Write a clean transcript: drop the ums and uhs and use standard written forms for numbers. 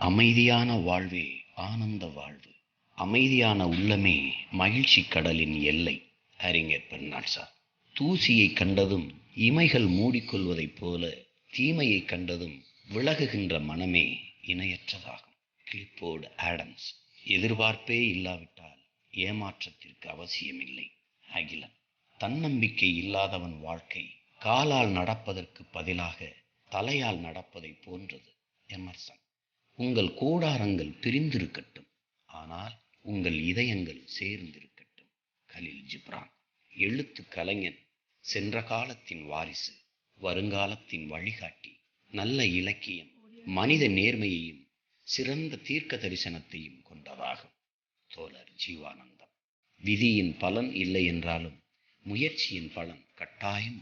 அமைதியான வாழ்வே ஆனந்த வாழ்வு. அமைதியான உள்ளமே மகிழ்ச்சி கடலின் எல்லை. அறிஞர் பெர்னாட் ஷா. தூசியை கண்டதும் இமைகள் மூடிக்கொள்வதைப் போல தீமையை கண்டதும் விலகுகின்ற மனமே இணையற்றதாகும். Clipboard Adams. எதிர்பார்ப்பே இல்லாவிட்டால் ஏமாற்றத்திற்கு அவசியமில்லை. அகிலன். தன்னம்பிக்கை இல்லாதவன் வாழ்க்கை காலால் நடப்பதற்கு பதிலாக தலையால் நடப்பதை போன்றது. எமர்சன். உங்கள் கூடாரங்கள் பிரிந்திருக்கட்டும், ஆனால் உங்கள் இதயங்கள் சேர்ந்திருக்கட்டும். கலீல் ஜிப்ரான். எழுத்து கலைஞன் சென்ற காலத்தின் வாரிசு, வருங்காலத்தின் வழிகாட்டி. நல்ல இலக்கியம் மனித நேர்மையையும் சிறந்த தீர்க்க தரிசனத்தையும் கொண்டதாகும். தோழர் ஜீவானந்தம். விதியின் பலன் இல்லை என்றாலும் முயற்சியின் பலன் கட்டாயம்